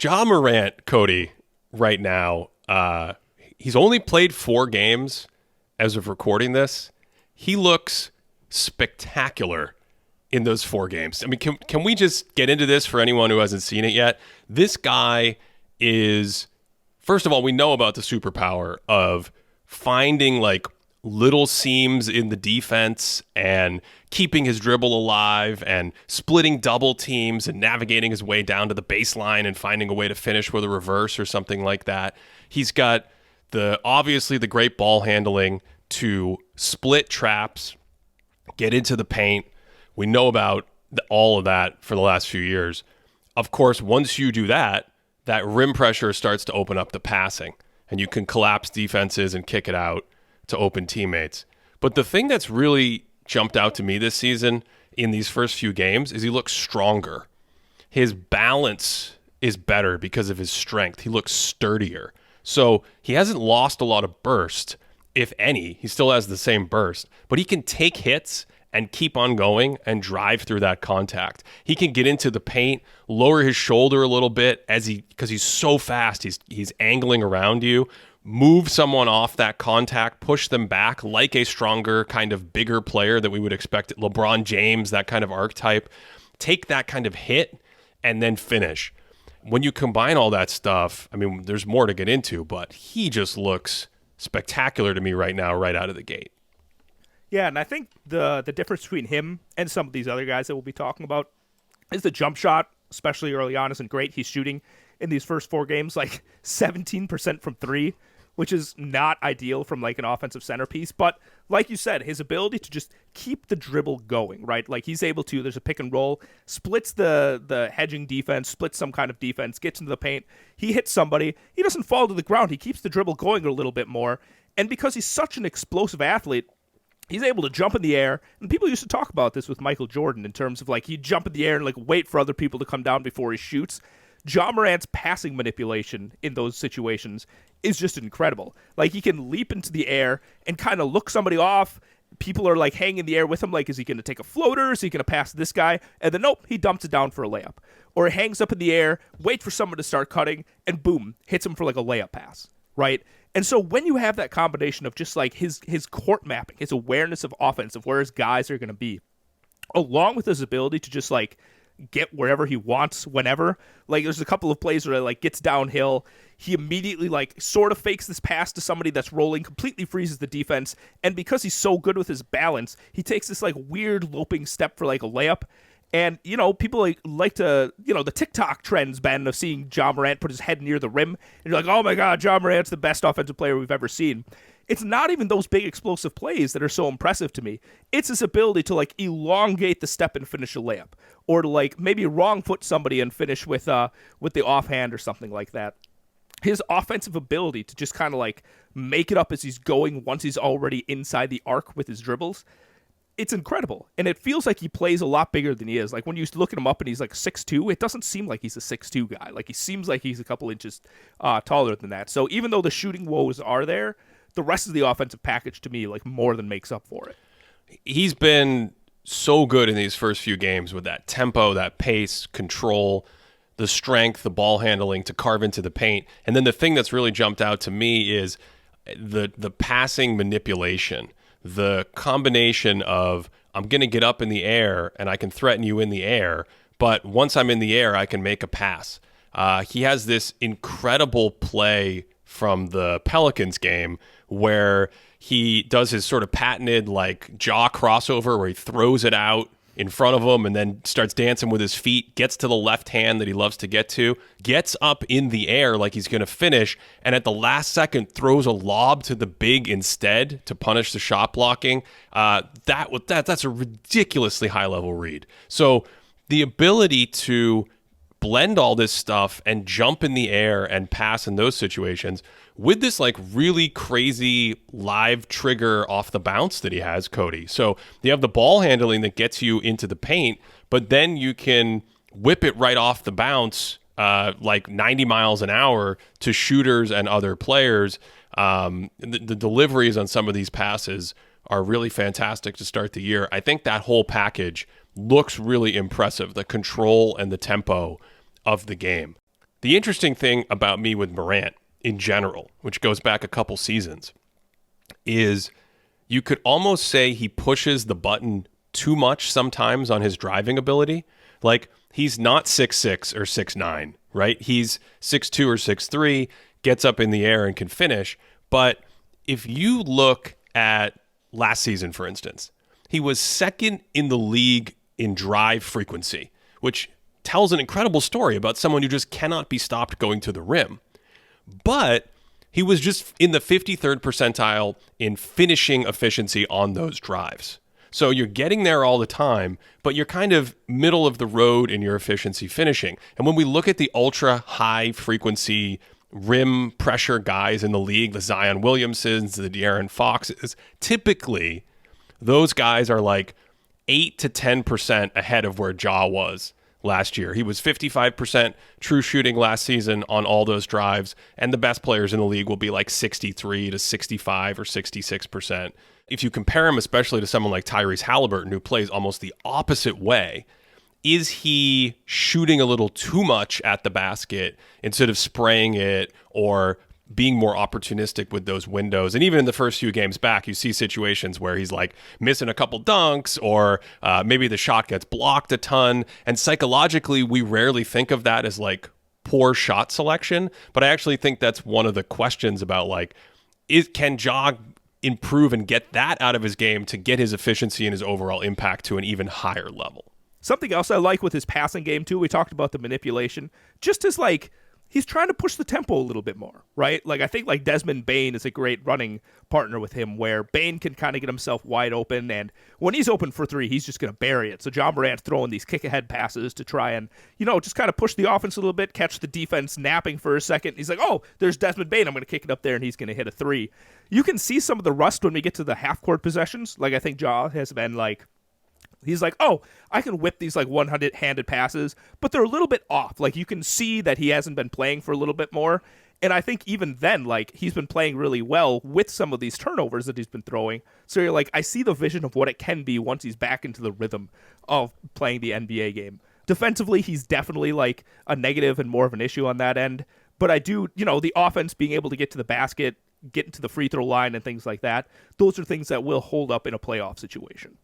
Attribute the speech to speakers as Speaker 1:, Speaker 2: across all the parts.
Speaker 1: Ja Morant, Cody, right now, he's only played 4 games as of recording this. He looks spectacular in those 4 games. I mean, can we just get into this for anyone who hasn't seen it yet? This guy is, first of all, we know about the superpower of finding like little seams in the defense and keeping his dribble alive and splitting double teams and navigating his way down to the baseline and finding a way to finish with a reverse or something like that. He's got obviously the great ball handling to split traps, get into the paint. We know about all of that for the last few years. Of course, once you do that, that rim pressure starts to open up the passing, and you can collapse defenses and kick it out to open teammates. But the thing that's really jumped out to me this season in these first few games is he looks stronger. His balance is better because of his strength. He looks sturdier. So he hasn't lost a lot of burst, if any. He still has the same burst, but he can take hits and keep on going and drive through that contact. He can get into the paint, lower his shoulder a little bit because he's so fast. He's angling around you, move someone off that contact, push them back like a stronger, kind of bigger player that we would expect, LeBron James, that kind of archetype. Take that kind of hit and then finish. When you combine all that stuff, I mean, there's more to get into, but he just looks spectacular to me right now, right out of the gate.
Speaker 2: Yeah, and I think the difference between him and some of these other guys that we'll be talking about is the jump shot, especially early on, isn't great. He's shooting in these first 4 games like 17% from 3, which is not ideal from like an offensive centerpiece. But like you said, his ability to just keep the dribble going, right? Like he's able to, there's a pick and roll, splits the hedging defense, splits some kind of defense, gets into the paint. He hits somebody. He doesn't fall to the ground. He keeps the dribble going a little bit more. And because he's such an explosive athlete, he's able to jump in the air. And people used to talk about this with Michael Jordan in terms of like he'd jump in the air and like wait for other people to come down before he shoots. Ja Morant's passing manipulation in those situations is just incredible. Like he can leap into the air and kind of look somebody off. People are like hanging in the air with him. Like, is he going to take a floater? Is he going to pass this guy? And then nope, he dumps it down for a layup. Or he hangs up in the air, waits for someone to start cutting, and boom, hits him for like a layup pass, right? And so when you have that combination of just like his court mapping, his awareness of offense, of where his guys are going to be, along with his ability to just like get wherever he wants whenever. Like there's a couple of plays where it like gets downhill, he immediately like sort of fakes this pass to somebody that's rolling, completely freezes the defense, and because he's so good with his balance, he takes this like weird loping step for like a layup. And, you know, people like to, you know, the TikTok trends, Ben, of seeing Ja Morant put his head near the rim, and you're like, oh my God, Ja Morant's the best offensive player we've ever seen. It's not even those big explosive plays that are so impressive to me. It's his ability to like elongate the step and finish a layup, or to like maybe wrong foot somebody and finish with the offhand or something like that. His offensive ability to just kind of like make it up as he's going once he's already inside the arc with his dribbles, it's incredible. And it feels like he plays a lot bigger than he is. Like when you look at him up and he's like 6'2", it doesn't seem like he's a 6'2" guy. Like he seems like he's a couple inches taller than that. So even though the shooting woes are there, the rest of the offensive package to me like more than makes up for it.
Speaker 1: He's been so good in these first few games with that tempo, that pace, control, the strength, the ball handling to carve into the paint. And then the thing that's really jumped out to me is the passing manipulation, the combination of I'm going to get up in the air and I can threaten you in the air, but once I'm in the air, I can make a pass. He has this incredible play from the Pelicans game where he does his sort of patented like jaw crossover where he throws it out in front of him and then starts dancing with his feet, gets to the left hand that he loves to get to, gets up in the air like he's going to finish, and at the last second throws a lob to the big instead to punish the shot blocking. That's a ridiculously high-level read. So the ability to blend all this stuff and jump in the air and pass in those situations with this like really crazy live trigger off the bounce that he has, Cody. So you have the ball handling that gets you into the paint, but then you can whip it right off the bounce like 90 miles an hour to shooters and other players. The deliveries on some of these passes are really fantastic to start the year. I think that whole package looks really impressive, the control and the tempo of the game. The interesting thing about me with Morant in general, which goes back a couple seasons, is you could almost say he pushes the button too much sometimes on his driving ability. Like, he's not 6'6" or 6'9", right? He's 6'2" or 6'3", gets up in the air and can finish. But if you look at last season, for instance, he was second in the league in drive frequency, which tells an incredible story about someone who just cannot be stopped going to the rim. But he was just in the 53rd percentile in finishing efficiency on those drives. So you're getting there all the time, but you're kind of middle of the road in your efficiency finishing. And when we look at the ultra high frequency rim pressure guys in the league, the Zion Williamsons, the De'Aaron Foxes, typically those guys are like 8 to 10% ahead of where Ja was last year. He was 55% true shooting last season on all those drives, and the best players in the league will be like 63 to 65 or 66%. If you compare him especially to someone like Tyrese Halliburton, who plays almost the opposite way, is he shooting a little too much at the basket instead of spraying it or being more opportunistic with those windows? And even in the first few games back, you see situations where he's like missing a couple dunks, or maybe the shot gets blocked a ton. And psychologically, we rarely think of that as like poor shot selection. But I actually think that's one of the questions about like, can Ja improve and get that out of his game to get his efficiency and his overall impact to an even higher level?
Speaker 2: Something else I like with his passing game, too, we talked about the manipulation, just as like, he's trying to push the tempo a little bit more, right? Like, I think like Desmond Bane is a great running partner with him, where Bane can kind of get himself wide open, and when he's open for three, he's just going to bury it. So Ja Morant's throwing these kick-ahead passes to try and, just kind of push the offense a little bit, catch the defense napping for a second. He's like, oh, there's Desmond Bane. I'm going to kick it up there, and he's going to hit a three. You can see some of the rust when we get to the half-court possessions. Like, I think Ja has been like, he's like, oh, I can whip these like one-handed passes, but they're a little bit off. Like, you can see that he hasn't been playing for a little bit more. And I think even then, like, he's been playing really well with some of these turnovers that he's been throwing. So you're like, I see the vision of what it can be once he's back into the rhythm of playing the NBA game. Defensively, he's definitely like a negative and more of an issue on that end. But I do, the offense being able to get to the basket, get into the free throw line and things like that, those are things that will hold up in a playoff situation.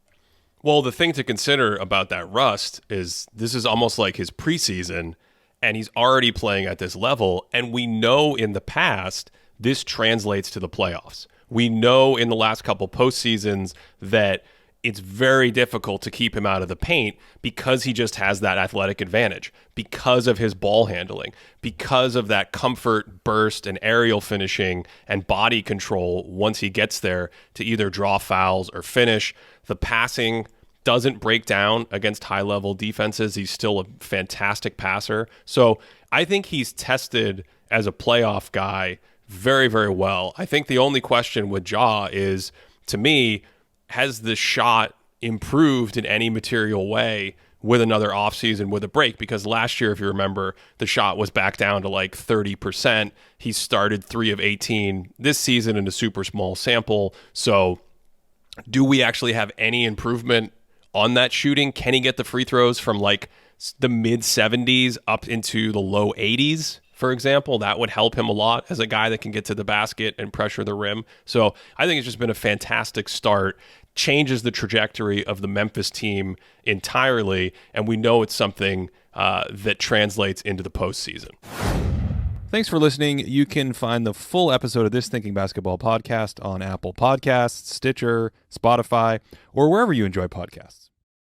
Speaker 1: Well, the thing to consider about that rust is this is almost like his preseason, and he's already playing at this level. And we know in the past, this translates to the playoffs. We know in the last couple postseasons that it's very difficult to keep him out of the paint because he just has that athletic advantage, because of his ball handling, because of that comfort, burst, and aerial finishing and body control once he gets there to either draw fouls or finish. The passing doesn't break down against high-level defenses. He's still a fantastic passer. So I think he's tested as a playoff guy very, very well. I think the only question with Ja is, to me, has the shot improved in any material way with another offseason, with a break? Because last year, if you remember, the shot was back down to like 30%. He started 3 of 18 this season in a super small sample. So do we actually have any improvement on that shooting? Can he get the free throws from like the mid 70s up into the low 80s, for example? That would help him a lot as a guy that can get to the basket and pressure the rim. So I think it's just been a fantastic start. Changes the trajectory of the Memphis team entirely, and we know it's something that translates into the postseason.
Speaker 3: Thanks for listening. You can find the full episode of this Thinking Basketball podcast on Apple Podcasts, Stitcher, Spotify, or wherever you enjoy podcasts.